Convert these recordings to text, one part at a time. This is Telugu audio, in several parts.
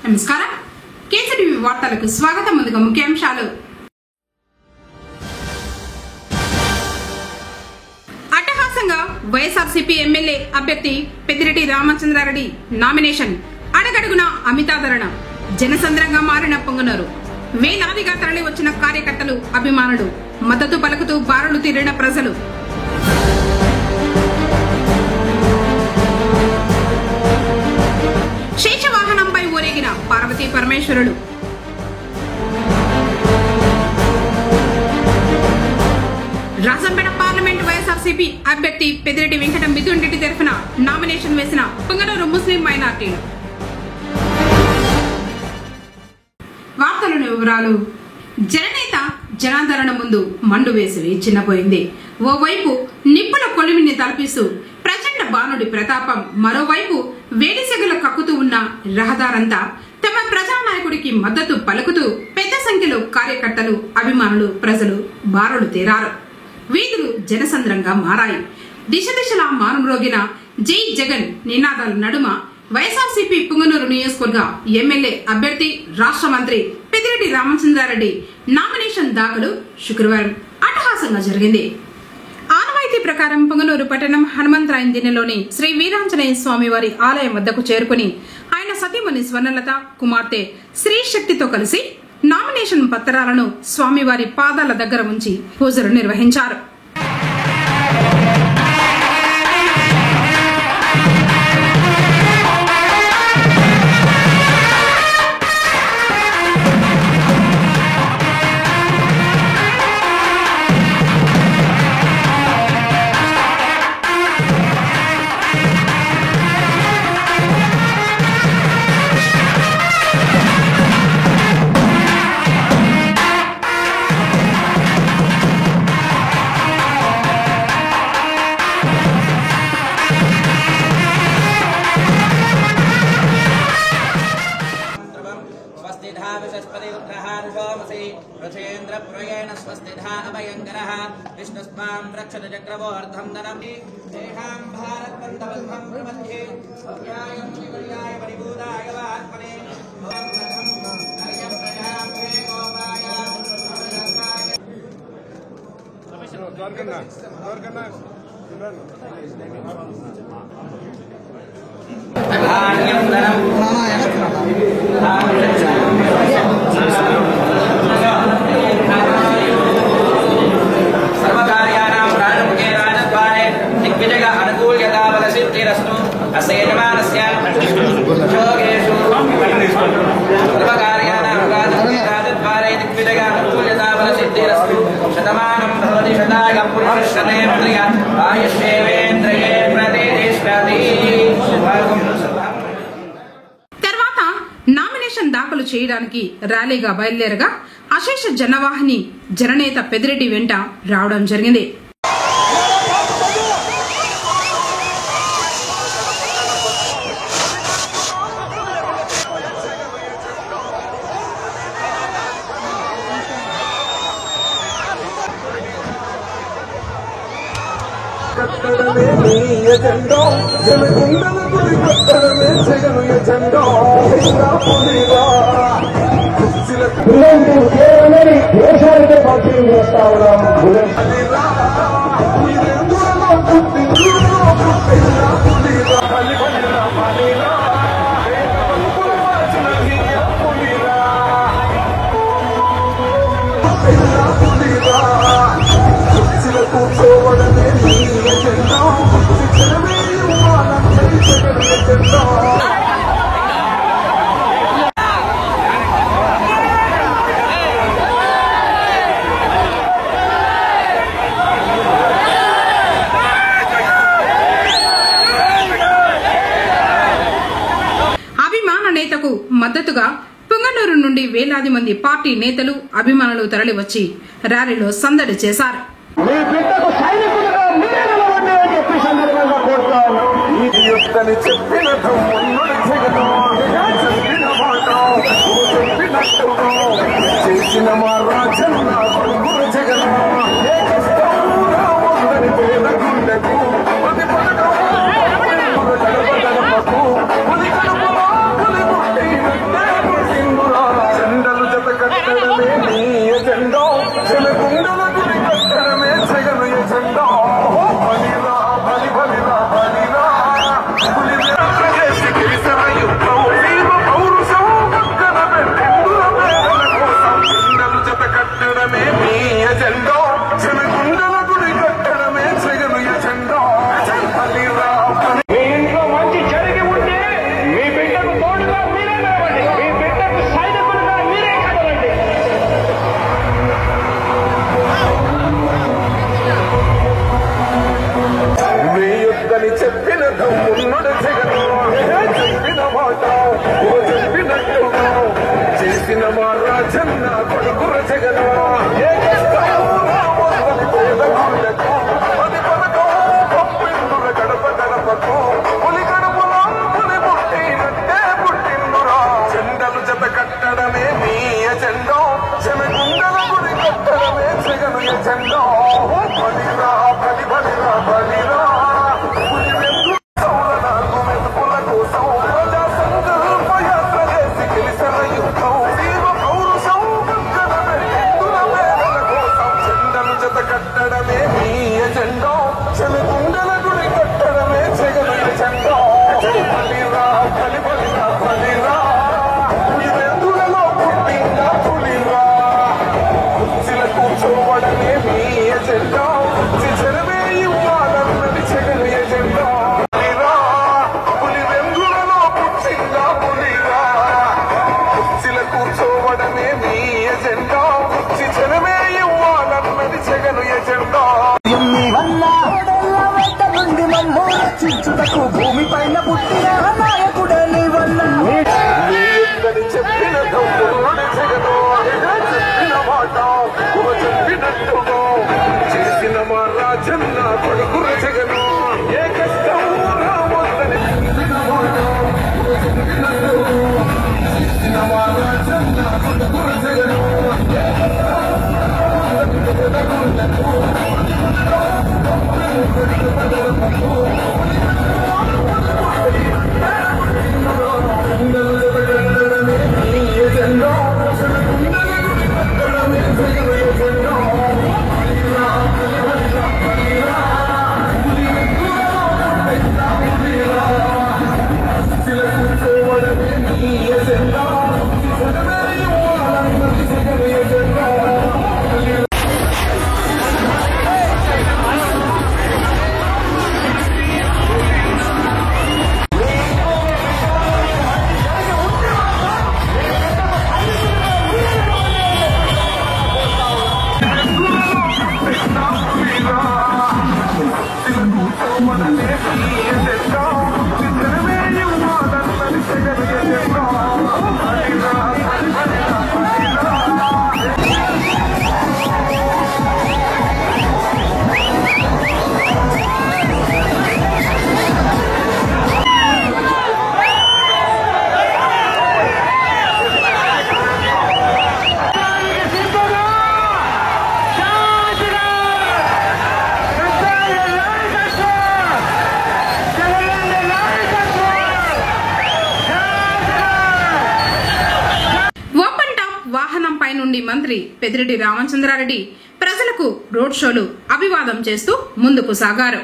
నమస్కారం కేసీటీవీ వార్తలకు స్వాగతం. ముందుగా ముఖ్యాంశాలు. అట్టహాసంగా వైఎస్ఆర్సీపీ ఎమ్మెల్యే అభ్యర్థి పెద్దిరెడ్డి రామచంద్రారెడ్డి నామినేషన్. అడగడుగున అమితాదరణ. జనసంద్రంగా మారిన పొంగనూరు. వేలాదిగా తరలి వచ్చిన కార్యకర్తలు, అభిమానులు. మద్దతు పలుకుతూ బారులు తీరిన ప్రజలు. శేషవాహనంపై ఊరేగిన పార్వతీ పరమేశ్వరులు. రాజంపేట పార్లమెంట్ వైఎస్ఆర్సీపీ అభ్యర్థి పెద్దిరెడ్డి వెంకట మిథున్ రెడ్డి తరఫున నామినేషన్ వేసిన పొంగనూరు ముస్లిం మైనార్టీలు. వార్తలోని వివరాలు. జననేత జనాదరణ ముందు మండు వేసవి చిన్నపోయింది. ఓవైపు నిప్పుల కొలిమిని తలపిస్తూ ప్రచండ బాణుడి ప్రతాపం, మరోవైపు వేడిసెగలు కక్కుతూ ఉన్న రహదారంతా తమ ప్రజానాయకుడికి మద్దతు పలుకుతూ పెద్ద సంఖ్యలో కార్యకర్తలు, అభిమానులు, ప్రజలు బారులు తీరారు. వీధులు జనసంద్రంగా మారాయి. దిశ దిశలా మారుమ్రోగిన జై జగన్ నినాదాల నడుమ వైఎస్ఆర్సీపీ పుంగనూరు నియోజకవర్గ ఎమ్మెల్యే అభ్యర్థి, రాష్ట్ర మంత్రి పెద్దిరెడ్డి రామచంద్రారెడ్డి నామినేషన్ దాఖలు శుక్రవారం అట్టహాసంగా జరిగింది. ఆనవాయితీ ప్రకారం పుంగనూరు పట్టణం హనుమంతరాయన్ దినలోని శ్రీ వీరాంజనేయ స్వామి వారి ఆలయం వద్దకు చేరుకుని ఆయన సతీమణి స్వర్ణలత, కుమార్తె శ్రీ శక్తితో కలిసి నామినేషన్ పత్రాలను స్వామివారి పాదాల దగ్గర ఉంచి పూజలు నిర్వహించారు. తర్వాత నామినేషన్ దాఖలు చేయడానికి ర్యాలీగా బయలుదేరగా అశేష జనవాహిని జననేత పెద్దిరెడ్డి వెంట రావడం జరిగింది. దేశానికి పంపిణీ చేస్తా ఉన్నాము. నేతకు మద్దతుగా పుంగనూరు నుండి వేలాది మంది పార్టీ నేతలు, అభిమానులు తరలివచ్చి ర్యాలీలో సందడి చేశారు. ఉన్నడు జగను చెప్పిన మాట చెప్పినట్టుగా చేసిన మా రాజన్న కొడుకుర జగను ఏ పది పథకం పంపిండుర గడప గడపకు పులి గడపలో పులి పుట్టినట్టే పుట్టిండురా చెండలు జత కట్టడమే మీ ఎజెండో చెమగుండల గుడి కట్టడమే జగను ఎజెండో బలిరా బలి బలిరా బలిరా పులి వెందు సౌలనాకు మెతుకుల కోసం ప్రజా సంకల్ప యాత్ర చేసి గెలిసిన యుద్ధం జీవ పౌరుషం పక్కనమే హిందుల మేడల కోసం చెండలు జత కట్టడమే మీ ఎజెండో చెమగుండల గుడి కట్టడమే జగను ఎజెండో బలిరా బలి బలిరా బలిరా పులి వెందులలో పుట్టిందా పులిరా కుర్చీల కూర్చోవడమే మీ ఎజెండా చిచరమే ఇవ్వాలన్నది జగన్ ఎజెండా పులిరా పులి వెందులలో పుట్టిందా పులిరా కుర్చీల కూర్చోవడమే మీ ఎజెండా చిచరమే ఇవ్వాలన్నది జగన్ ఎజెండా చించుటకు భూమి పైన పుట్టిన నాయకుడే నీ వల్ల చెప్పిన దమ్ముడు జగను చెప్పిన మాట చెప్పినట్టుగా చేసిన మా రాజన్న కొడుకుర జగను ఏ కష్టం రావద్దని చెప్పిన మాట చేసిన మా రాజన్న కొడుకుర జగను వాహనంపై నుండి మంత్రి పెద్దిరెడ్డి రామచంద్రారెడ్డి ప్రజలకు రోడ్ షోలు అభివాదం చేస్తూ ముందుకు సాగారు.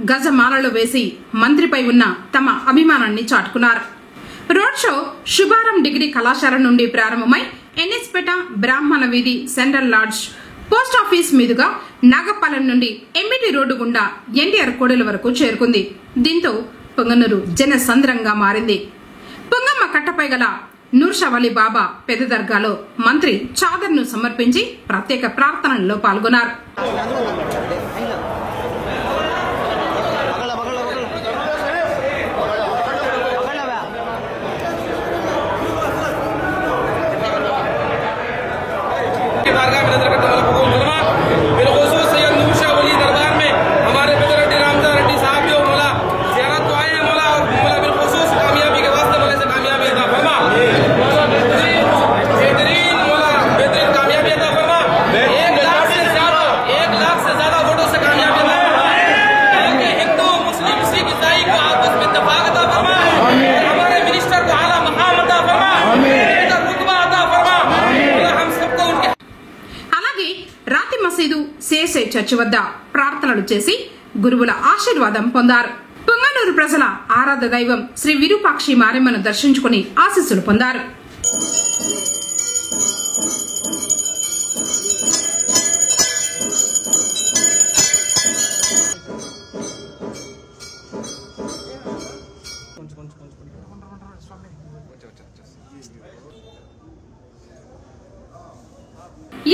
గజమాలలో వేసి మంత్రిపై ఉన్న తమ అభిమానాన్ని చాటుకున్నారు. రోడ్ షో శుభారం డిగ్రీ కళాశాల నుండి ప్రారంభమై ఎన్ఎస్పేట, బ్రాహ్మణ వీధి, సెంట్రల్ లాడ్జ్, పోస్ట్ ఆఫీస్ మీదుగా నాగపాలెం నుండి ఎంబీటీ రోడ్డు గుండా ఎన్టీఆర్ కోడెల వరకు చేరుకుంది. దీంతో పొంగనూరు జనసంద్రంగా మారింది. పొంగమ్మ కట్టపై గల నూర్షావలి బాబా పెద్ద దర్గాలో మంత్రి చాదర్ను సమర్పించి ప్రత్యేక ప్రార్థనల్లో పాల్గొన్నారు. చర్చి వద్ద ప్రార్థనలు చేసి గురువుల ఆశీర్వాదం పొందారు. పొంగనూరు ప్రజల ఆరాధ దైవం శ్రీ విరూపాక్షి మారెమ్మను దర్శించుకుని ఆశీస్సులు పొందారు.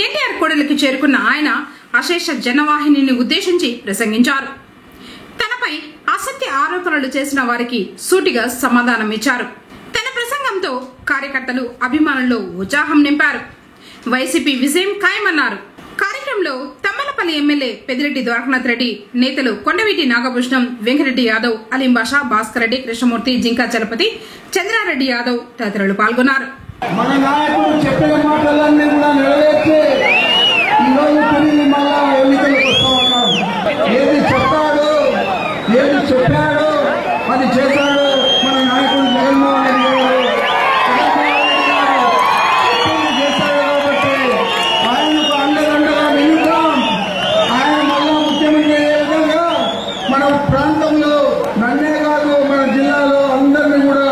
ఎన్టీఆర్ కోడలికి చేరుకున్న ఆయన అశేష జనవాహినిని ఉద్దేశించి ప్రసంగించారు. తనపై అసత్య ఆరోపణలు చేసిన వారికి సూటిగా సమాధానం ఇచ్చారు. తన ప్రసంగంతో కార్యకర్తలు, అభిమానుల్లో ఉత్సాహం నింపారు. వైసీపీ విజయం ఖాయమన్నారు. కార్యక్రమంలో తమ్మలపల్లి ఎమ్మెల్యే పెద్దిరెడ్డి ద్వారకనాథ్ రెడ్డి, నేతలు కొండవీటి నాగభూషణం, వెంకరెడ్డి యాదవ్, అలీం బాషా, భాస్కర్ రెడ్డి, కృష్ణమూర్తి, జింకా చలపతి, చంద్రారెడ్డి యాదవ్ తదితరులు పాల్గొన్నారు. మన నాయకుడు చెప్పిన మాటలన్నీ కూడా నెరవేర్చి ఈరోజు తిరిగి మళ్ళా ఎన్నికలకు వస్తా ఉన్నాం. ఏది చెప్పాడు, ఏది చెప్పాడు అది చేశాడు మన నాయకుడు జగన్మోహన్ రెడ్డి గారు. చేశాడు కాబట్టి ఆయనకు అండదండగా నిలుద్దాం. ఆయన మళ్ళా ముఖ్యమంత్రి అయ్యే విధంగా మన ప్రాంతంలో నన్నే కాదు మన జిల్లాలో అందరినీ కూడా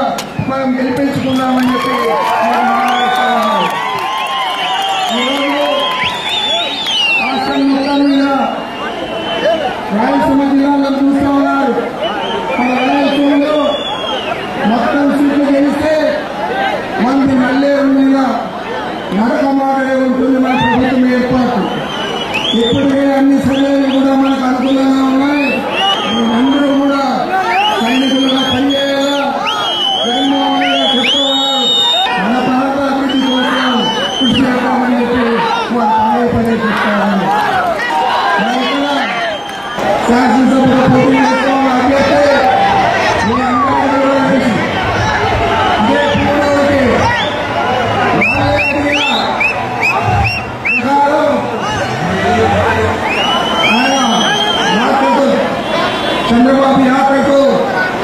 మనం గెలిపించుకుందామని చెప్పి రాయలసీమ జిల్లాలో చూస్తూ ఉన్నారు. మన రాయలసీమలో మొత్తం సీట్లు గెలిస్తే మంది నల్లేరు మీద నడక మాడే ఉంటుంది మన ప్రభుత్వం ఏర్పాటు. ఇప్పటికే అన్ని సర్వేలు కూడా మనకు అనుకూలంగా ఉన్నాయి. అందరూ కూడా సైనికులుగా పనిచేయాలా, శాసనసభలో పోటీ చేస్తామని అభ్యర్థి మీ అందరికీ కూడా తెలుసు. ఇదే పూర్వకి చంద్రబాబు యాత్రకు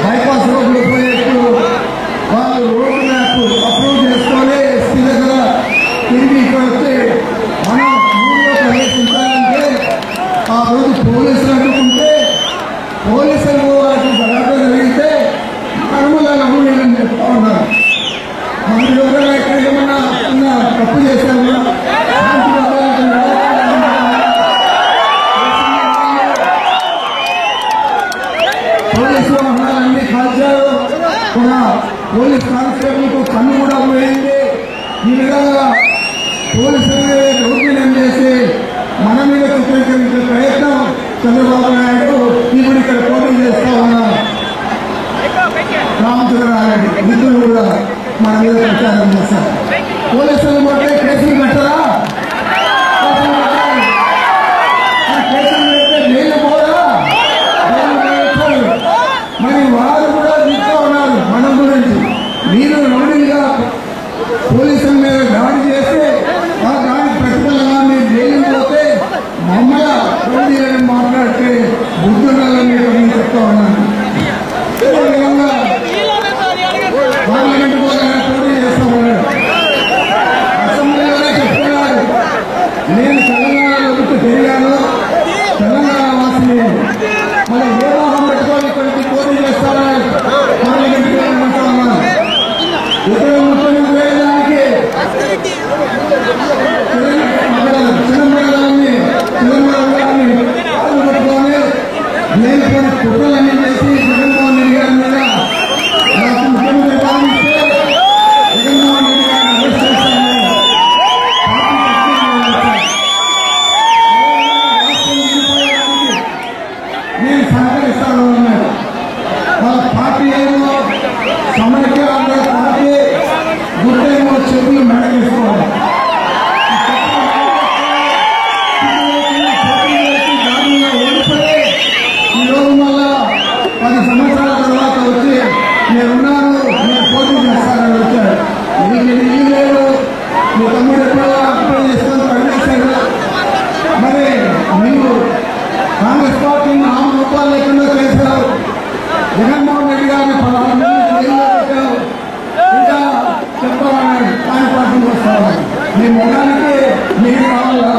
బైపాస్ రోడ్లు పోయేట్టు వాళ్ళు రోడ్ మ్యాప్ అప్రూవ్ చేసుకొని ఎస్పీ దగ్గర తిరిగి ఇక్కడ వచ్చి మనం ఊళ్ళో ప్రవేశించాలంటే ఆ రోజు పోలీసులు అడ్డుకుంటే పోలీసులు వారికి గలాట జరిగితే మనములా నవ్వులేదని చెప్తా ఉన్నారు. మన ఎవరైనా ఇక్కడ ఏమన్నా తప్పు చేశాము పోలీసు వాహనాలన్నీ కాల్చారు. ఒక పోలీస్ కానిస్టేబుల్కు కన్ను కూడా పోయింది. ఈ విధంగా పోలీసులు దౌర్జన్యం చేసి మన మీద చిత్రీకరించే ప్రయత్నం చంద్రబాబు నాయుడు ఇప్పుడు ఇక్కడ పోటీ చేస్తా ఉన్నారు. రామచంద్రారెడ్డి మిత్రులు కూడా మన మీద ప్రచారం చేస్తారు. పోలీసులు కొట్టే కేసులు పెట్టరా? కేసులు పెడితే జైలు పోరా? మరి వారు కూడా చూస్తూ ఉన్నారు మన గురించి. మీరు రౌడీగా పోలీసుల మీద దాడి చేస్తే ఆ దాడి ప్రతిఫలంగా మీరు జైలు పోతే మమ్మల్ని రౌడీ అని మాట్లాడితే బుద్ధులని నేను చెప్తా ఉన్నాను. పార్లమెంట్ కూడా పోటీ చేస్తా ఉన్నాడు. అసెంబ్లీలోనే చెప్తున్నారు, నేను తెలంగాణలోకి తిరిగాను, తెలంగాణ వాసిని. మళ్ళీ ఏ మోహం పెట్టుకొని ఇక్కడికి పోటీ చేస్తారని పార్లమెంట్ అంటా ఉన్నారు. ఇక్కడ ముఖ్యమంత్రి వేయడానికి చిదంబరం గారిని పాలు పెట్టుకొని నేను కొన్ని కుట్రలన్నీ చేసి జగన్మోహన్ రెడ్డి గారి మీద నాకు ముఖ్యమంత్రి భావిస్తే జగన్మోహన్ రెడ్డి గారిని అరెస్ట్ చేస్తాను. నేను సహకరిస్తాను అన్నాడు. వాళ్ళ పార్టీ ఏమో సమైక్య ఆంధ్ర పార్టీ గుర్తేమో చెప్పులు మెడకేసుకోవాలి. ఓడిపోయి ఈరోజు మళ్ళా 10 సంవత్సరాల తర్వాత వచ్చి నేనున్నాను, నేను పోటీ చేస్తానని వచ్చాడు. మీకు ఇల్లు లేదు, మీ తమ్ముడు ఎప్పుడో అప్లై చేసుకొని పనిచేశాడు. మరి మీరు కాంగ్రెస్ పార్టీని 4 రూపాయలు లేకుండా చేశారు. జగన్మోహన్ రెడ్డి గారిని 16 మంది జైల్లో పెట్టారు. ఇంకా చెప్తామన్నాడు ఆయన పార్టీకి వస్తారు. మీ మొగానికి మీరు కావాలా?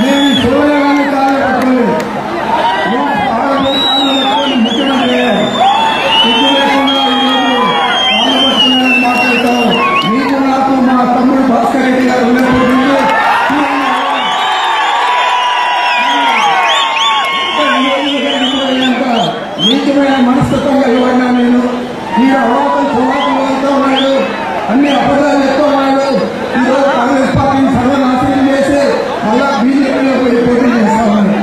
నేను సోనియా గాంధీ కాళ్ళు పట్టుకోలేదు. ముఖ్యమంత్రి సిగ్గు లేకుండా ఈరోజు కాళ్ళు పట్టుకున్నారని మాట్లాడతావు. నీకు నాకు మా తమ్ముడు భాస్కర్ రెడ్డి గారు ఉన్నప్పుడు నీచమైన మనస్తత్వం కలిగినా నేను ఈ అవాకలు చవాకలు వెళ్తూ ఉన్నాడు, అన్ని అబద్ధాలు చెప్తూ ఉన్నాడు. ఈరోజు కాంగ్రెస్ పార్టీని సర్వనాశనం చేసి మళ్ళా బీజేపీలో పోయి పోటీ చేస్తా ఉన్నాడు.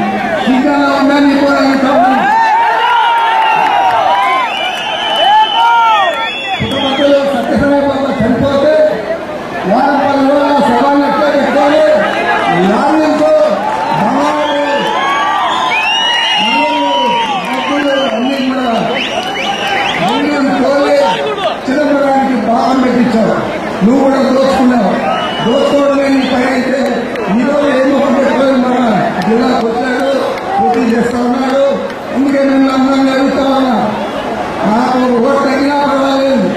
ఇంకా ఉందని కూడా అడుగుతా ఉన్నాను. పుట్టపక్కలో సత్యసాయిబాబా చనిపోతే వారం 10 రోజుల శవాన్ని ఎట్లా పెట్టుకోవాలి? లారీలతో అన్ని కూడా చిదంబరానికి భాగం పెట్టించావు. నువ్వు కూడా దోచుకున్నావు. దోచుకోవడమే నీ పని అయితే ఈరోజు ఏమో పెట్టుకొని మన జిల్లాకు వచ్చాడు, పోటీ చేస్తా ఉన్నాడు. అందుకే నేను అందరినీ అడుగుతా ఉన్నా, నాకు ఓటు తగ్గినా పర్వాలేదు.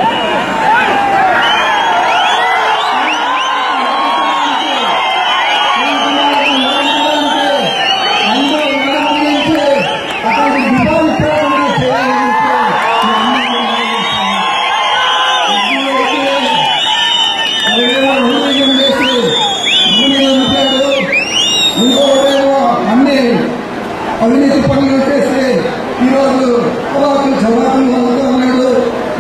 అన్ని అవినీతి పనులు చేసి ఈరోజు అవాకులు చవాకులు అవుతూ ఉన్నాడు.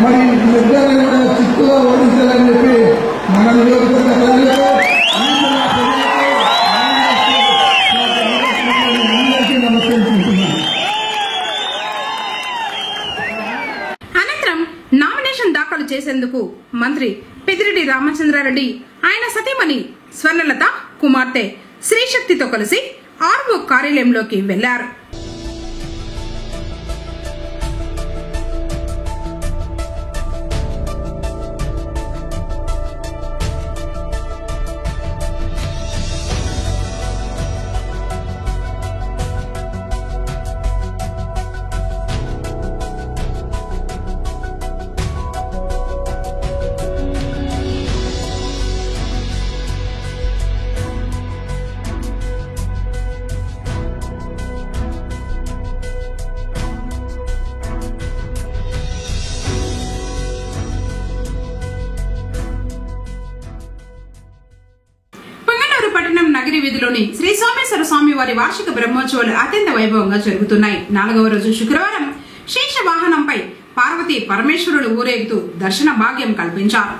మరి ఇద్దరిని కూడా చిక్కుగా ఓడించాలని చెప్పి మన నియోజకవర్గ ప్రజలకు నమస్కరించుకుంటున్నాను. అనంతరం నామినేషన్ దాఖలు చేసేందుకు మంత్రి పెద్దిరెడ్డి రామచంద్రారెడ్డి ఆయన సతీమణి స్వర్ణలత కుమార్తె శ్రీశక్తితో కలిసి ఆర్ఓ కార్యాలయంలోకి వెళ్లారు. నగరి వీధిలోని శ్రీ సోమేశ్వర స్వామి వారి వార్షిక బ్రహ్మోత్సవాలు అత్యంత వైభవంగా జరుగుతున్నాయి. 4వ రోజు శుక్రవారం శేష వాహనంపై పార్వతీ పరమేశ్వరుడు ఊరేగుతూ దర్శన భాగ్యం కల్పించారు.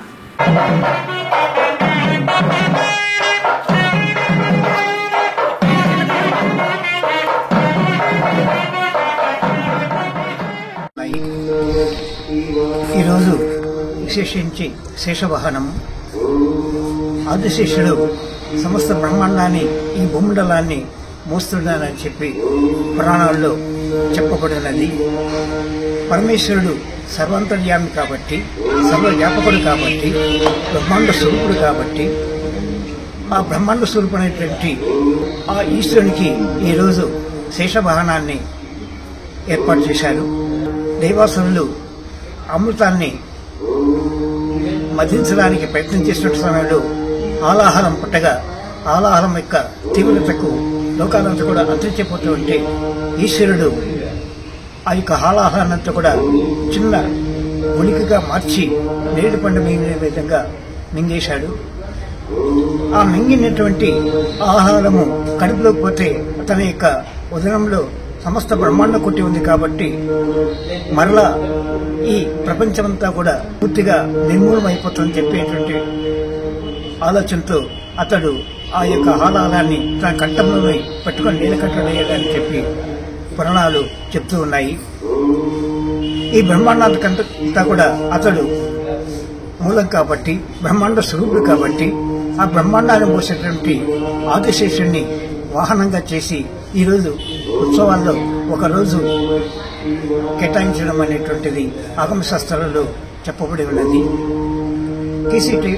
ఈరోజు విశేషించి శేషవాహనం ఆదిశేషుడు సమస్త బ్రహ్మాండాన్ని ఈ భూమండలాన్ని మోస్తున్నానని చెప్పి పురాణాల్లో చెప్పబడినది. పరమేశ్వరుడు సర్వాంతర్యామి కాబట్టి, సర్వవ్యాపకుడు కాబట్టి, బ్రహ్మాండ స్వరూపుడు కాబట్టి, ఆ బ్రహ్మాండ స్వరూపుడైనటువంటి ఆ ఈశ్వరునికి ఈరోజు శేషవాహనాన్ని ఏర్పాటు చేశారు. దేవాసురులు అమృతాన్ని మధించడానికి ప్రయత్నం చేసిన సమయంలో ఆలాహలం పుట్టగా ఆలాహలం యొక్క తీవ్రతకు లోకాలంతా కూడా అంతరించిపోతూ ఉంటే ఈశ్వరుడు ఆ యొక్క ఆలాహలాన్నంతా కూడా చిన్న ఉనికిగా మార్చి నేడు పండు మింగిన విధంగా మింగేశాడు. ఆ మింగినటువంటి ఆహారము కడుపులోకి పోతే తన యొక్క ఉదరంలో సమస్త బ్రహ్మాండం కొట్టి ఉంది కాబట్టి మరలా ఈ ప్రపంచమంతా కూడా పూర్తిగా నిర్మూలమైపోతుందని చెప్పేటువంటి ఆలోచనతో అతడు ఆ యొక్క ఆహారాన్ని తన కంఠంలో పట్టుకొని నీలకంఠడయ్యాడని చెప్పి పురాణాలు చెప్తూ ఉన్నాయి. ఈ బ్రహ్మాండానికంతా కూడా అతడు మూలం కాబట్టి, బ్రహ్మాండ స్వరూపుడు కాబట్టి, ఆ బ్రహ్మాండాన్ని మోసేటువంటి ఆదిశేషుణ్ణి వాహనంగా చేసి ఈరోజు ఉత్సవాల్లో ఒకరోజు కేటాయించడం అనేటువంటిది ఆగమశాస్త్రాలలో చెప్పబడి ఉన్నది. కేసీటీ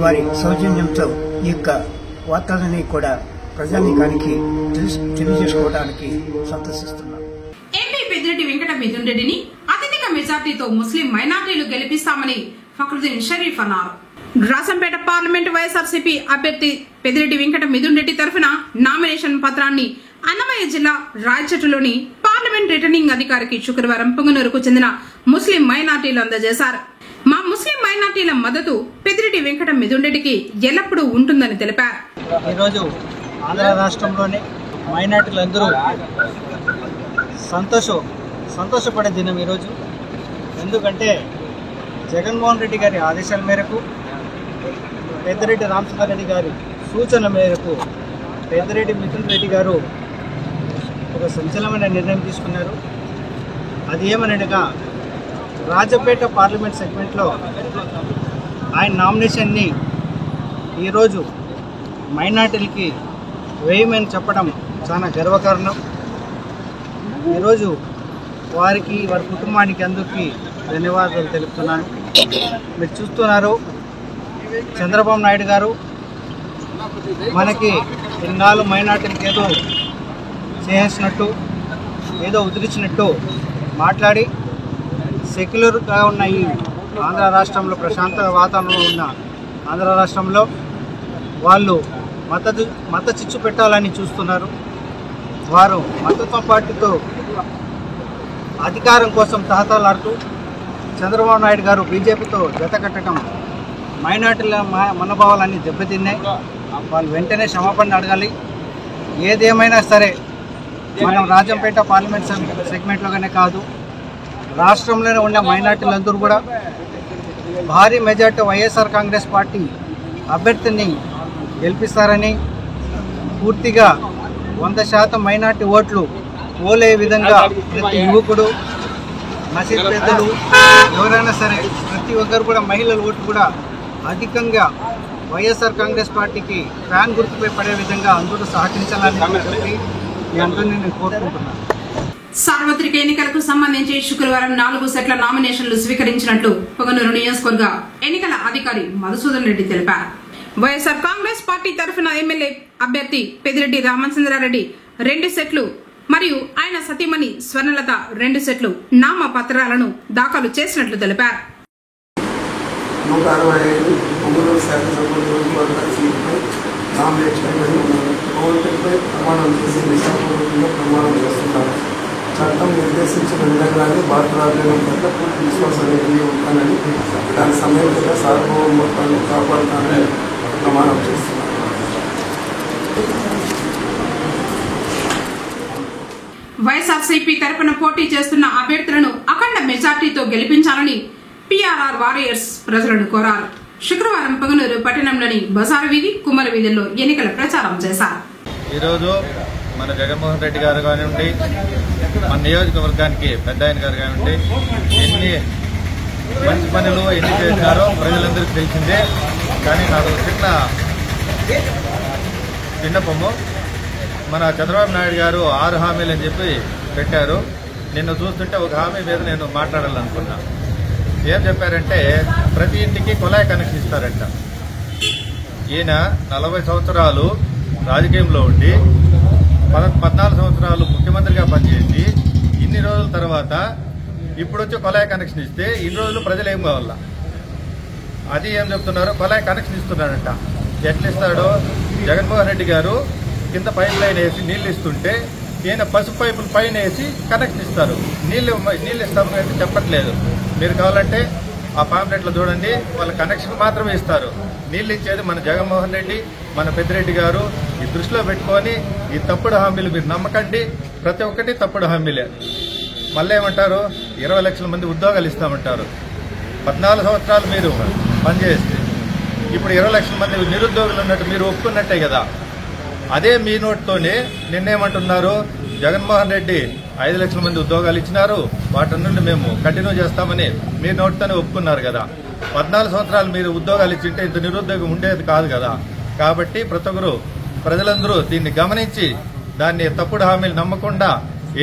వారి సౌజన్యంతో ఈ యొక్క వార్తలని కూడా ప్రజానీకానికి తెలియజేసుకోవడానికి సంతోషిస్తున్నాను. ఎంపీ పెద్దిరెడ్డి వెంకట మిథున్ రెడ్డిని అత్యధిక మెజార్టీతో ముస్లిం మైనార్టీలు గెలిపిస్తామని ఫక్రుద్దీన్ షరీఫ్ అన్నారు. రాజంపేట పార్లమెంటు వైఎస్ఆర్సీపీ అభ్యర్థి పెద్దిరెడ్డి వెంకట మిథున్ రెడ్డి తరఫున నామినేషన్ పత్రాన్ని అన్నమయ్య జిల్లా రాయచోటిలోని పార్లమెంట్ రిటర్నింగ్ అధికారికి శుక్రవారం పుంగనూరుకు చెందిన ముస్లిం మైనార్టీలు అందజేశారు. మా ముస్లిం మైనార్టీల మద్దతు పెద్దిరెడ్డి వెంకట మిథున్ రెడ్డికి ఎల్లప్పుడూ ఉంటుందని తెలిపారు. ఈరోజు ఆంధ్ర రాష్ట్రంలోని మైనార్టీలందరూ సంతోషపడే దినం ఈరోజు. ఎందుకంటే జగన్మోహన్ రెడ్డి గారి ఆదేశాల మేరకు, పెద్దిరెడ్డి రామచంద్రారెడ్డి గారి సూచన మేరకు పెద్దిరెడ్డి మిథున్ రెడ్డి గారు ఒక సంచలనమైన నిర్ణయం తీసుకున్నారు. అది ఏమనగా రాజపేట పార్లమెంట్ సెగ్మెంట్లో ఆయన నామినేషన్ని ఈరోజు మైనార్టీలకి వేయమని చెప్పడం చాలా గర్వకారణం. ఈరోజు వారికి, వారి కుటుంబానికి అందరికీ ధన్యవాదాలు తెలుపుతున్నాను. మీరు చూస్తున్నారు, చంద్రబాబు నాయుడు గారు మనకి ఇన్నాళ్ళు మైనార్టీలకు ఏదో చేసినట్టు, ఏదో ఉదిరించినట్టు మాట్లాడి సెక్యులర్గా ఉన్న ఈ ఆంధ్ర రాష్ట్రంలో, ప్రశాంత వాతావరణంలో ఉన్న ఆంధ్ర రాష్ట్రంలో వాళ్ళు మత చిచ్చు పెట్టాలని చూస్తున్నారు. వారు మతత్వ పార్టీతో అధికారం కోసం తహతలాడుతూ చంద్రబాబు నాయుడు గారు బీజేపీతో జతకట్టడం మైనార్టీల మనోభావాలన్నీ దెబ్బతిన్నాయి. వాళ్ళు వెంటనే క్షమాపణ అడగాలి. ఏదేమైనా సరే మనం రాజంపేట పార్లమెంట్ సెగ్మెంట్లోనే కాదు, రాష్ట్రంలోనే ఉన్న మైనార్టీలందరూ కూడా భారీ మెజార్టీ వైఎస్ఆర్ కాంగ్రెస్ పార్టీ అభ్యర్థిని గెలిపిస్తారని, పూర్తిగా 100% మైనార్టీ ఓట్లు ఓలే విధంగా ప్రతి యువకుడు, మసీద్ పెద్దలు, ఎవరైనా సరే ప్రతి ఒక్కరు కూడా, మహిళల ఓట్లు కూడా అధికంగా వైఎస్ఆర్ కాంగ్రెస్ పార్టీకి ఫ్యాన్ గుర్తుపై పడే విధంగా అందరూ సహకరించాలని చెప్పి మీ అందరినీ నేను కోరుకుంటున్నాను. సార్వత్రిక ఎన్నికలకు సంబంధించి శుక్రవారం 4 సెట్ల నామినేషన్లు స్వీకరించినట్లు పొంగనూరు నియోజకవర్గ ఎన్నికల అధికారి మధుసూదన్ రెడ్డి తెలిపారు. వైఎస్ఆర్ కాంగ్రెస్ పార్టీ తరఫున ఎమ్మెల్యే అభ్యర్థి పెద్దిరెడ్డి రామచంద్రారెడ్డి 2 సెట్లు మరియు ఆయన సతీమణి స్వర్ణలత 2 సెట్లు నామపత్రాలను దాఖలు చేసినట్లు తెలిపారు. 165 పొంగనూరు శాసనసభ నియోజకవర్గ సీట్పై నామినేట్ చేయబడి గవర్నమెంట్పై ప్రమాణం చేసి నిష్ఠాపూర్వకంగా ప్రమాణం చేస్తున్నారు. చట్టం నిర్దేశించిన విధంగానే భారత రాజ్యాంగం పట్ల పూర్తి విశ్వాసాన్ని కలిగి ఉంటానని, దాని సమయంలో సార్వభౌమత్వాన్ని కాపాడుతానని ప్రమాణం చేస్తున్నారు. వైఎస్ఆర్సీపీ తరపున పోటీ చేస్తున్న అభ్యర్థులను అఖండ మెజార్టీతో గెలిపించాలని పీఆర్ఆర్ వారియర్స్ ప్రజలను కోరారు. శుక్రవారం పొంగనూరు పట్టణంలోని బజారు వీధి, కుమ్మర వీధుల్లో ఎన్నికల ప్రచారం చేశారు. ఈరోజు మన జగన్మోహన్ రెడ్డి గారు కానివ్వండి, మన నియోజకవర్గానికి పెద్ద ఆయన గారు కానివ్వండి, ఎన్ని మంచి పనులు ఎన్ని చేశారో ప్రజలందరికీ తెలిసిందే. కానీ నాకు చిన్న విన్నపము, మన చంద్రబాబు నాయుడు గారు 6 హామీలు అని చెప్పి పెట్టారు. నిన్న చూస్తుంటే ఒక హామీ మీద నేను మాట్లాడాలనుకున్నా. ఏం చెప్పారంటే ప్రతి ఇంటికి కుళాయి కనెక్షన్ ఇస్తారంట. ఈయన 40 సంవత్సరాలు రాజకీయంలో ఉండి 14 సంవత్సరాలు ముఖ్యమంత్రిగా పనిచేసి ఇన్ని రోజుల తర్వాత ఇప్పుడు వచ్చి కుళాయి కనెక్షన్ ఇస్తే ఇన్ని రోజులు ప్రజలు ఏం కావాలా? అది ఏం చెప్తున్నారు, కుళాయి కనెక్షన్ ఇస్తున్నాడంట. ఎట్లా ఇస్తాడో, జగన్మోహన్ రెడ్డి గారు కింద పైప్ లైన్ వేసి నీళ్లు ఇస్తుంటే ఈయన పసుపు పైపులు పైన వేసి కనెక్షన్ ఇస్తారు. నీళ్లు ఇస్తామని అయితే చెప్పట్లేదు. మీరు కావాలంటే ఆ పాంప్లెట్లో చూడండి, వాళ్ళ కనెక్షన్ మాత్రమే ఇస్తారు. నీళ్లు ఇచ్చేది మన జగన్మోహన్ రెడ్డి, మన పెద్దిరెడ్డి గారు. ఈ దృష్టిలో పెట్టుకొని ఈ తప్పుడు హామీలు మీరు నమ్మకండి. ప్రతి ఒక్కటి తప్పుడు హామీలే. మళ్ళీ ఏమంటారు, 20 లక్షల మంది ఉద్యోగాలు ఇస్తామంటారు. 14 సంవత్సరాలు మీరు పనిచేస్తే ఇప్పుడు 20 లక్షల మంది నిరుద్యోగులు ఉన్నట్టు మీరు ఒప్పుకున్నట్టే కదా. అదే మీ నోట్తోనే నిన్నేమంటున్నారు, జగన్మోహన్ రెడ్డి 5 లక్షల మంది ఉద్యోగాలు ఇచ్చినారు, వాటి నుండి మేము కంటిన్యూ చేస్తామని మీ నోట్తోనే ఒప్పుకున్నారు కదా. 14 సంవత్సరాలు మీరు ఉద్యోగాలు ఇచ్చింటే ఇంత నిరుద్యోగం ఉండేది కాదు కదా. కాబట్టి ప్రతి ఒక్కరు ప్రజలందరూ దీన్ని గమనించి దాన్ని తప్పుడు హామీలు నమ్మకుండా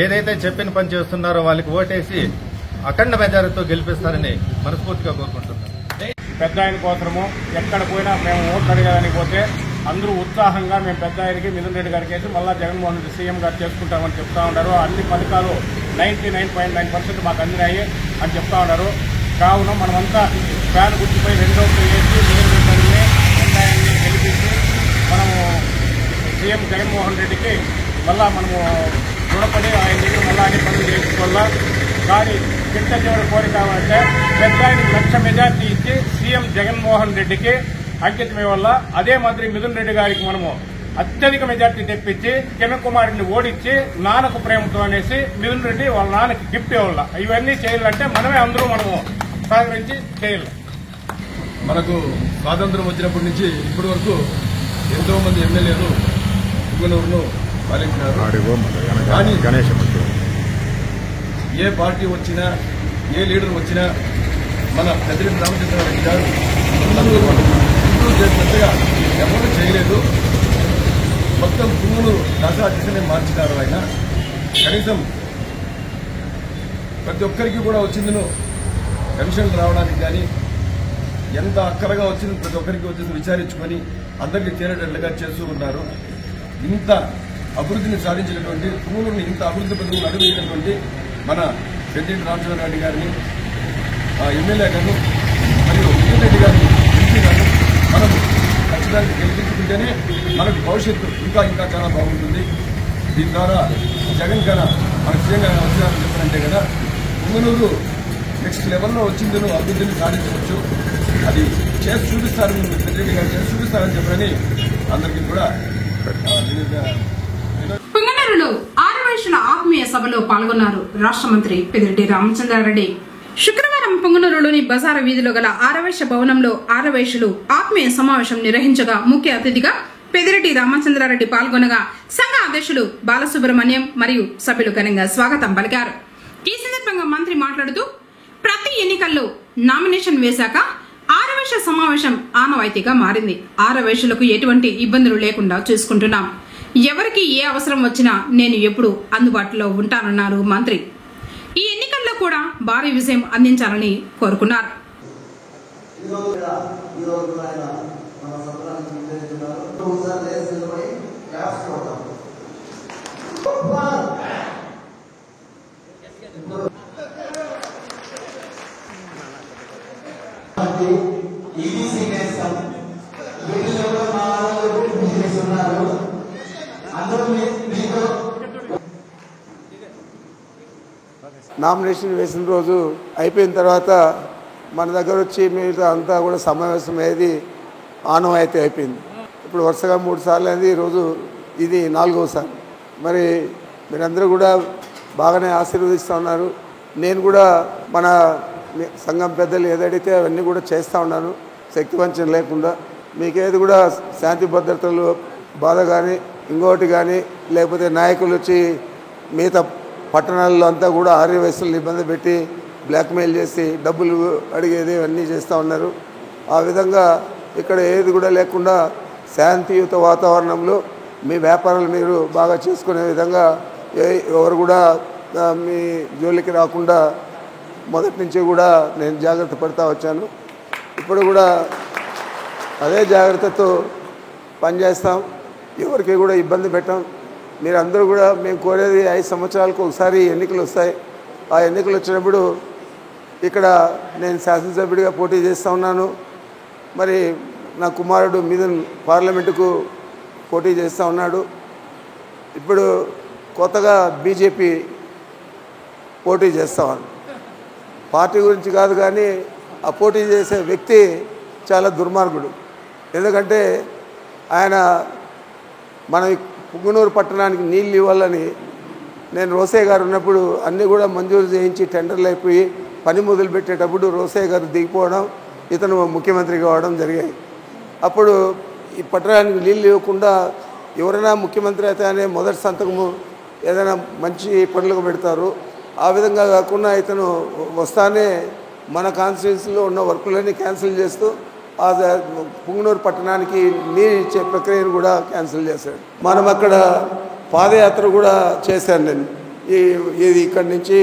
ఏదైతే చెప్పిన పని చేస్తున్నారో వాళ్ళకి ఓటేసి అఖండ మెజారిటీతో గెలిపిస్తారని మనస్ఫూర్తిగా కోరుకుంటున్నాం. పెద్ద ఆయన కోసము ఎక్కడ పోయినా మేము ఓట్లు అడగడానికి పోతే అందరూ ఉత్సాహంగా మేము పెద్ద ఆయనకి మిథున్ రెడ్డి గారికి వేసి మళ్ళా జగన్మోహన్ రెడ్డి సీఎం గారు చేసుకుంటామని చెప్తా ఉన్నారు. అన్ని పథకాలు 99.9% మాకు అందినాయి అని చెప్తా ఉన్నారు. కావున మనమంతా ఫ్యాన్ గుర్తుపై 2 ఓట్లు వేసి మిథున్ రెడ్డి గారిని పెద్ద ఆయన్ని గెలిపించి మనము సీఎం జగన్మోహన్ రెడ్డికి మళ్ళా మనము రుణపడి ఆయన దగ్గర మళ్ళా అన్ని పనులు చేసుకోవాలా. కానీ చిట్ట చివరి కోరిక అంటే పెద్ద ఆయనకి 1 లక్ష మెజార్టీ ఇచ్చి సీఎం జగన్మోహన్ రెడ్డికి అంకితమే వల్ల అదే మాదిరి మిథున్ రెడ్డి గారికి మనము అత్యధిక మెజార్టీ తెప్పించి కిరణ్ కుమార్ని ఓడించి నాన్నకు ప్రేమతో అనేసి మిథున్ రెడ్డి వాళ్ళ నాన్నకి గిఫ్ట్ ఇవ్వాల. ఇవన్నీ చేయాలంటే మనమే అందరూ మనము సహకరించి చేయాలి. మనకు స్వాతంత్రం వచ్చినప్పటి నుంచి ఇప్పటి వరకు ఎంతో మంది ఎమ్మెల్యేలు పుంగనూరును పాలించినారు. కానీ ఏ పార్టీ వచ్చినా, ఏ లీడర్ వచ్చినా మన పెద్దిరెడ్డి రామచంద్రారెడ్డి గారు ఇంప్రూవ్ చేసినట్టుగా ఎవరు చేయలేదు. మొత్తం పుంగనూరు దశా దిశనే మార్చినారు ఆయన. కనీసం ప్రతి ఒక్కరికి కూడా వచ్చిందను పెన్షన్లు రావడానికి కానీ ఎంత అక్కరగా వచ్చింది ప్రతి ఒక్కరికి వచ్చేసి విచారించుకొని అందరికీ చేరేటట్లుగా చేస్తూ ఉన్నారు. ఇంత అభివృద్ధిని సాధించినటువంటి పుంగనూరుని ఇంత అభివృద్ధి పథకం అడుగుతున్నటువంటి మన పెద్దిరెడ్డి రామచంద్రారెడ్డి గారిని, ఎమ్మెల్యే గారు మరియు మిథున్ రెడ్డి గారిని గెలిచినారు. మనం ఖచ్చితంగా గెలిపించుకుంటేనే మనకు భవిష్యత్తు ఇంకా ఇంకా చాలా బాగుంటుంది. దీని ద్వారా జగన్ గారు మన సీఎం గారు వచ్చినారని చెప్పారంటే కదా పుంగనూరు నెక్స్ట్ లెవెల్లో వచ్చిందను అభివృద్ధిని సాధించవచ్చు. అది చేసి చూపిస్తారని పెద్దిరెడ్డి గారు చేసి చూపిస్తారని చెప్పని అందరికీ కూడా పొంగనూరులో ఆర్యవైశ్యుల ఆత్మీయ సభలో పాల్గొన్నారు రాష్ట్ర మంత్రి పెద్దిరెడ్డి రామచంద్రారెడ్డి. శుక్రవారం పొంగనూరులోని బజారు వీధిలో గల ఆర్యవైశ్య భవనంలో ఆర్యవైశ్యులు ఆత్మీయ సమావేశం నిర్వహించగా ముఖ్య అతిథిగా పెద్దిరెడ్డి రామచంద్రారెడ్డి పాల్గొనగా సంఘ అధ్యక్షులు బాలసుబ్రహ్మణ్యం మరియు సభ్యులు ఘనంగా స్వాగతం పలికారు. ఈ సందర్భంగా మంత్రి మాట్లాడుతూ ప్రతి ఎన్నికల్లో నామినేషన్ వేశాక ఆరవేశ సమావేశం ఆనవాయితీగా మారింది. ఆరవేశులకు ఎటువంటి ఇబ్బందులు లేకుండా చూసుకుంటున్నాం. ఎవరికి ఏ అవసరం వచ్చినా నేను ఎప్పుడు అందుబాటులో ఉంటానన్నారు మంత్రి. ఈ ఎన్నికల్లో కూడా భారీ విజయం అందించాలని కోరుకున్నారు. నామినేషన్ వేసిన రోజు అయిపోయిన తర్వాత మన దగ్గర వచ్చి మిగతా అంతా కూడా సమావేశం అయ్యేది ఆనవాయితీ అయిపోయింది. ఇప్పుడు వరుసగా 3 సార్లు అయింది, ఈరోజు ఇది 4వసారి. మరి మీరందరూ కూడా బాగానే ఆశీర్వదిస్తూ ఉన్నారు. నేను కూడా మన సంఘం పెద్దలు ఏదైతే అవన్నీ కూడా చేస్తూ ఉన్నాను, శక్తివంచన లేకుండా. మీకేది కూడా శాంతి భద్రతలు బాధ కానీ ఇంకోటి కానీ లేకపోతే నాయకులు వచ్చి మిగతా పట్టణాల్లో అంతా కూడా ఆర్యవయసులను ఇబ్బంది పెట్టి బ్లాక్మెయిల్ చేసి డబ్బులు అడిగేది అన్నీ చేస్తూ ఉన్నారు. ఆ విధంగా ఇక్కడ ఏది కూడా లేకుండా శాంతియుత వాతావరణంలో మీ వ్యాపారాలు మీరు బాగా చేసుకునే విధంగా ఎవరు కూడా మీ జోలికి రాకుండా మొదటి నుంచి కూడా నేను జాగ్రత్త పడుతూ వచ్చాను. ఇప్పుడు కూడా అదే జాగ్రత్తతో పనిచేస్తాం, ఎవరికి కూడా ఇబ్బంది పెట్టాం. మీరందరూ కూడా మేము కోరేది 5 సంవత్సరాలకు ఒకసారి ఎన్నికలు వస్తాయి. ఆ ఎన్నికలు వచ్చినప్పుడు ఇక్కడ నేను శాసనసభ్యుడిగా పోటీ చేస్తూ ఉన్నాను. మరి నా కుమారుడు మిథున్ పార్లమెంటుకు పోటీ చేస్తూ ఉన్నాడు. ఇప్పుడు కొత్తగా బీజేపీ పోటీ చేస్తామని పార్టీ గురించి కాదు కానీ ఆ పోటీ చేసే వ్యక్తి చాలా దుర్మార్గుడు. ఎందుకంటే ఆయన మన పుంగనూరు పట్టణానికి నీళ్ళు ఇవ్వాలని నేను రోసయ్య గారు ఉన్నప్పుడు అన్నీ కూడా మంజూరు చేయించి టెండర్లు అయిపోయి పని మొదలుపెట్టేటప్పుడు రోసయ్య గారు దిగిపోవడం, ఇతను ముఖ్యమంత్రి కావడం జరిగాయి. అప్పుడు ఈ పట్టణానికి నీళ్ళు ఇవ్వకుండా ఎవరైనా ముఖ్యమంత్రి అయితే అనే మొదటి సంతకము ఏదైనా మంచి పనులకు పెడతారు. ఆ విధంగా కాకుండా ఇతను వస్తానే మన కాన్స్టిట్యున్సీలో ఉన్న వర్కులన్నీ క్యాన్సిల్ చేస్తూ ఆ పుంగనూరు పట్టణానికి నీరు ఇచ్చే ప్రక్రియను కూడా క్యాన్సిల్ చేశాడు. మనం అక్కడ పాదయాత్ర కూడా చేశాను నేను. ఇది ఇక్కడి నుంచి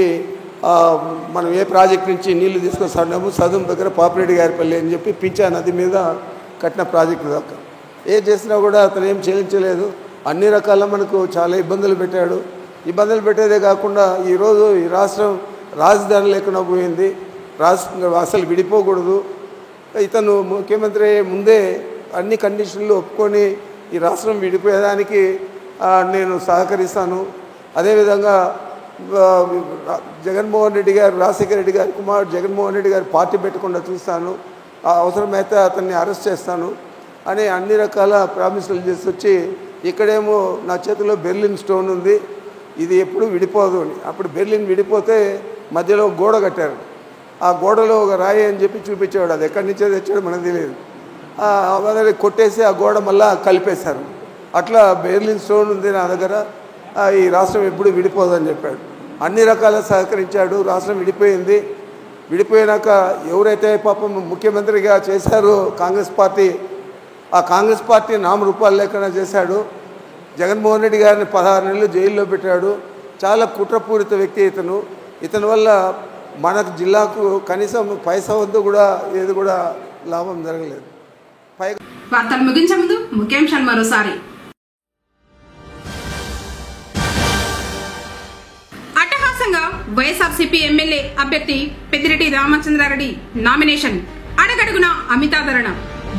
మనం ఏ ప్రాజెక్ట్ నుంచి నీళ్లు తీసుకొస్తాము సదుం దగ్గర పాపిరెడ్డి గారిపల్లి అని చెప్పి పింఛా నది మీద కట్టిన ప్రాజెక్టు దాకా ఏం చేసినా కూడా అతను ఏం చెల్లించలేదు. అన్ని రకాల మనకు చాలా ఇబ్బందులు పెట్టాడు. ఇబ్బందులు పెట్టేదే కాకుండా ఈరోజు ఈ రాష్ట్రం రాజధాని లేకుండా పోయింది. రాష్ట్రం అసలు విడిపోకూడదు. ఇతను ముఖ్యమంత్రి ముందే అన్ని కండిషన్లు ఒప్పుకొని ఈ రాష్ట్రం విడిపోయేదానికి నేను సహకరిస్తాను. అదేవిధంగా జగన్మోహన్ రెడ్డి గారు, రాజశేఖర రెడ్డి గారి కుమారుడు జగన్మోహన్ రెడ్డి గారు పార్టీ పెట్టకుండా చూస్తాను, అవసరమైతే అతన్ని అరెస్ట్ చేస్తాను అని అన్ని రకాల ప్రామిసులు చేసి వచ్చి ఇక్కడేమో నా చేతిలో బెర్లిన్ స్టోన్ ఉంది, ఇది ఎప్పుడు విడిపోదు అని. అప్పుడు బెర్లిన్ విడిపోతే మధ్యలో గోడ కట్టారు. ఆ గోడలో ఒక రాయి అని చెప్పి చూపించేవాడు. అది ఎక్కడి నుంచో తెచ్చాడు మనకు తెలియదు. అదే కొట్టేసి ఆ గోడ మళ్ళా కలిపేశారు. అట్లా బెర్లిన్ స్టోన్ ఉంది నా దగ్గర, ఈ రాష్ట్రం ఎప్పుడు విడిపోదు అని చెప్పాడు. అన్ని రకాల సహకరించాడు. రాష్ట్రం విడిపోయింది. విడిపోయినాక ఎవరైతే పాపం ముఖ్యమంత్రిగా చేశారో కాంగ్రెస్ పార్టీ, ఆ కాంగ్రెస్ పార్టీ నామరూపాలు లేకుండా చేశాడు. జగన్మోహన్ రెడ్డి గారిని 16 నెలలు జైల్లో పెట్టాడు. చాలా కుట్రపూరిత వ్యక్తి ఇతను. ఇతని వల్ల మనకు జిల్లాకు కనీసం పైసా వద్దు కూడా ఏది కూడా లాభం జరగలేదు. వార్తలు ముగించే ముందు ముఖ్యాంశాలు మరోసారి. అట్టహాసంగా వైఎస్ఆర్సీపీ ఎమ్మెల్యే అభ్యర్థి పెద్దిరెడ్డి రామచంద్రారెడ్డి నామినేషన్, అడగడుగున అమితాదరణ,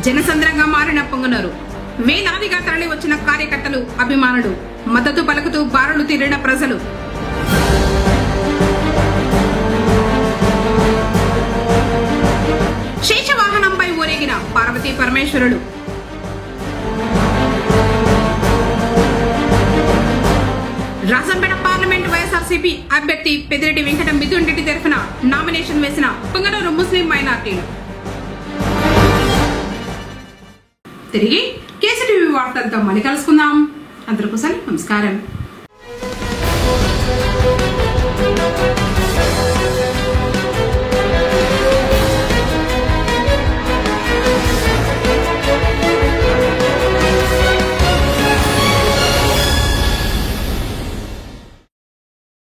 జనసంద్రంగా మారిన పొంగనూరు. వేలాదిగా తరలి వచ్చిన కార్యకర్తలు, అభిమానులు, మద్దతు పలుకుతూ బారులు తీరిన ప్రజలు. శేషవాహనంపై ఊరేగిన పార్వతీ పరమేశ్వరుడు. రాజంపేట పార్లమెంట్ వైఎస్ఆర్సీపీ అభ్యర్థి పెద్దిరెడ్డి వెంకట మిథున్ రెడ్డి తరఫున నామినేషన్ వేసిన పొంగనూరు ముస్లిం మైనార్టీలు. తిరిగి కేసీటీవీ వార్తలతో మళ్ళీ కలుసుకుందాం. అందరికీ నమస్కారం.